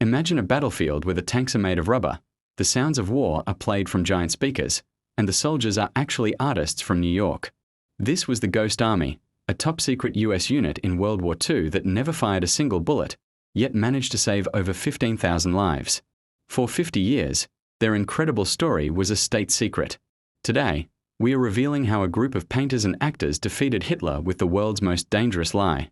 Imagine a battlefield where the tanks are made of rubber, the sounds of war are played from giant speakers, and the soldiers are actually artists from New York. This was the Ghost Army, a top-secret US unit in World War II that never fired a single bullet, yet managed to save over 15,000 lives. For 50 years, their incredible story was a state secret. Today, we are revealing how a group of painters and actors defeated Hitler with the world's most dangerous lie.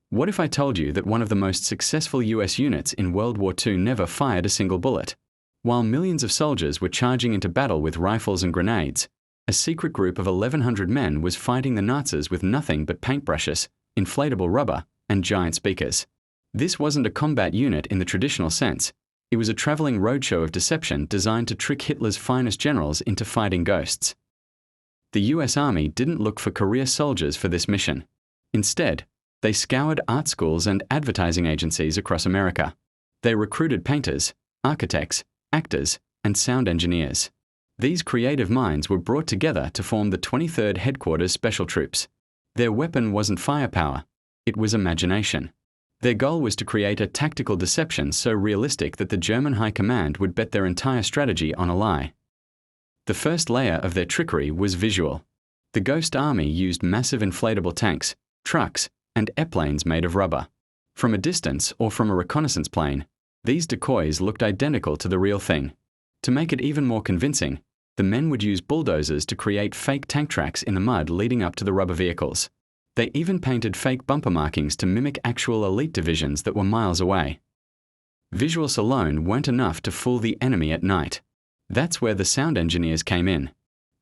What if I told you that one of the most successful US units in World War II never fired a single bullet? While millions of soldiers were charging into battle with rifles and grenades, a secret group of 1,100 men was fighting the Nazis with nothing but paintbrushes, inflatable rubber, and giant speakers. This wasn't a combat unit in the traditional sense. It was a traveling roadshow of deception designed to trick Hitler's finest generals into fighting ghosts. The US Army didn't look for career soldiers for this mission. Instead, they scoured art schools and advertising agencies across America. They recruited painters, architects, actors, and sound engineers. These creative minds were brought together to form the 23rd Headquarters Special Troops. Their weapon wasn't firepower, it was imagination. Their goal was to create a tactical deception so realistic that the German High Command would bet their entire strategy on a lie. The first layer of their trickery was visual. The Ghost Army used massive inflatable tanks, trucks, and airplanes made of rubber. From a distance or from a reconnaissance plane, these decoys looked identical to the real thing. To make it even more convincing, the men would use bulldozers to create fake tank tracks in the mud leading up to the rubber vehicles. They even painted fake bumper markings to mimic actual elite divisions that were miles away. Visuals alone weren't enough to fool the enemy at night. That's where the sound engineers came in.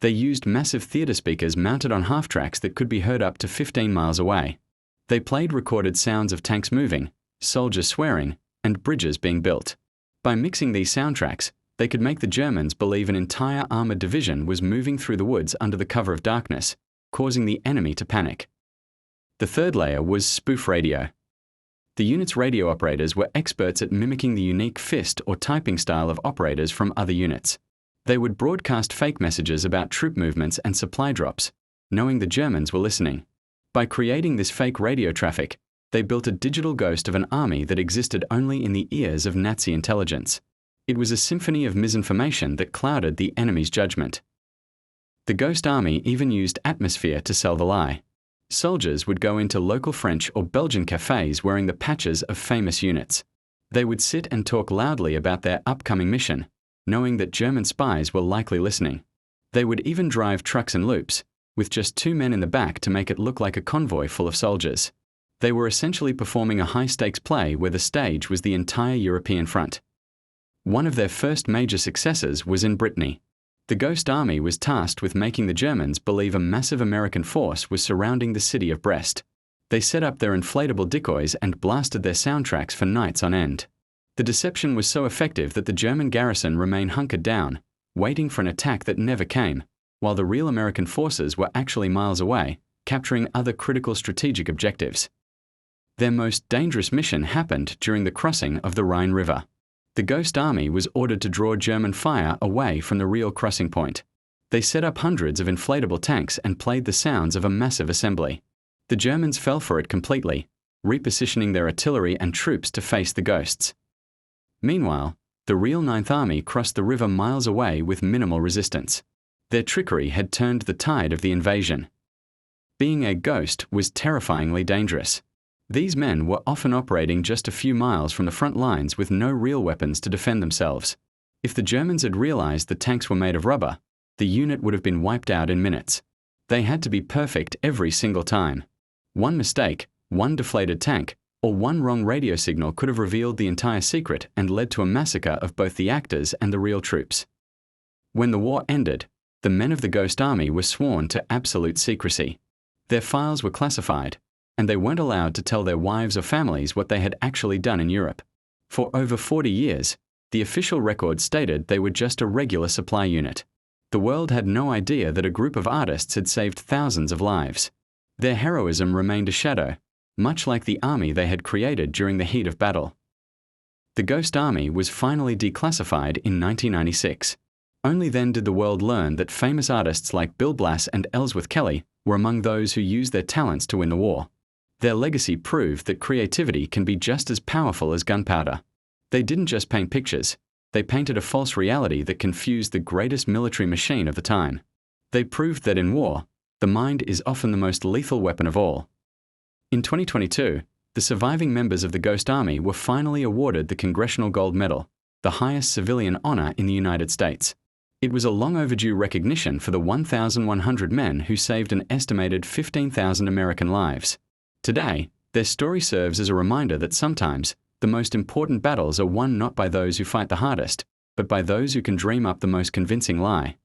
They used massive theater speakers mounted on half-tracks that could be heard up to 15 miles away. They played recorded sounds of tanks moving, soldiers swearing, and bridges being built. By mixing these soundtracks, they could make the Germans believe an entire armored division was moving through the woods under the cover of darkness, causing the enemy to panic. The third layer was spoof radio. The unit's radio operators were experts at mimicking the unique fist or typing style of operators from other units. They would broadcast fake messages about troop movements and supply drops, knowing the Germans were listening. By creating this fake radio traffic, they built a digital ghost of an army that existed only in the ears of Nazi intelligence. It was a symphony of misinformation that clouded the enemy's judgment. The Ghost Army even used atmosphere to sell the lie. Soldiers would go into local French or Belgian cafes wearing the patches of famous units. They would sit and talk loudly about their upcoming mission, knowing that German spies were likely listening. They would even drive trucks and loops, with just 2 men in the back to make it look like a convoy full of soldiers. They were essentially performing a high-stakes play where the stage was the entire European front. One of their first major successes was in Brittany. The Ghost Army was tasked with making the Germans believe a massive American force was surrounding the city of Brest. They set up their inflatable decoys and blasted their soundtracks for nights on end. The deception was so effective that the German garrison remained hunkered down, waiting for an attack that never came, while the real American forces were actually miles away, capturing other critical strategic objectives. Their most dangerous mission happened during the crossing of the Rhine River. The Ghost Army was ordered to draw German fire away from the real crossing point. They set up hundreds of inflatable tanks and played the sounds of a massive assembly. The Germans fell for it completely, repositioning their artillery and troops to face the ghosts. Meanwhile, the real Ninth Army crossed the river miles away with minimal resistance. Their trickery had turned the tide of the invasion. Being a ghost was terrifyingly dangerous. These men were often operating just a few miles from the front lines with no real weapons to defend themselves. If the Germans had realized the tanks were made of rubber, the unit would have been wiped out in minutes. They had to be perfect every single time. One mistake, one deflated tank, or one wrong radio signal could have revealed the entire secret and led to a massacre of both the actors and the real troops. When the war ended, the men of the Ghost Army were sworn to absolute secrecy. Their files were classified, and they weren't allowed to tell their wives or families what they had actually done in Europe. For over 40 years, the official record stated they were just a regular supply unit. The world had no idea that a group of artists had saved thousands of lives. Their heroism remained a shadow, much like the army they had created during the heat of battle. The Ghost Army was finally declassified in 1996. Only then did the world learn that famous artists like Bill Blass and Ellsworth Kelly were among those who used their talents to win the war. Their legacy proved that creativity can be just as powerful as gunpowder. They didn't just paint pictures. They painted a false reality that confused the greatest military machine of the time. They proved that in war, the mind is often the most lethal weapon of all. In 2022, the surviving members of the Ghost Army were finally awarded the Congressional Gold Medal, the highest civilian honor in the United States. It was a long overdue recognition for the 1,100 men who saved an estimated 15,000 American lives. Today, their story serves as a reminder that sometimes the most important battles are won not by those who fight the hardest, but by those who can dream up the most convincing lie.